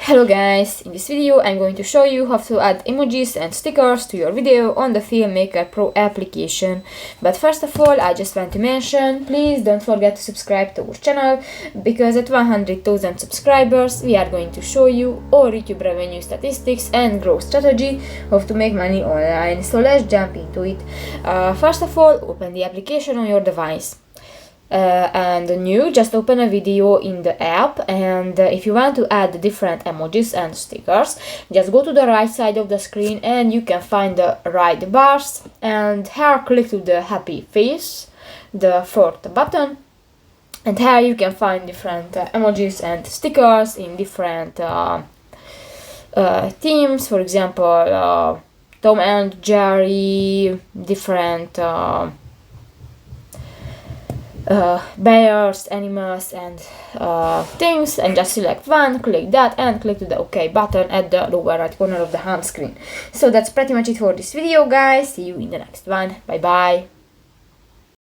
Hello guys, in this video I'm going to show you how to add emojis and stickers to your video on the Filmmaker Pro application. But first of all, I just want to mention, please don't forget to subscribe to our channel, because at 100,000 subscribers we are going to show you all YouTube revenue statistics and growth strategy how to make money online. So let's jump into it. First of all, open the application on your device. And new, just open a video in the app, and if you want to add different emojis and stickers, just go to the right side of the screen and you can find the right bars, and here click to the happy face, the fourth button, and here you can find different emojis and stickers in different themes. For example, Tom and Jerry, different bears, animals, and things, and just select one, click that, and click to the OK button at the lower right corner of the home screen. So that's pretty much it for this video, guys. See you in the next one. Bye bye.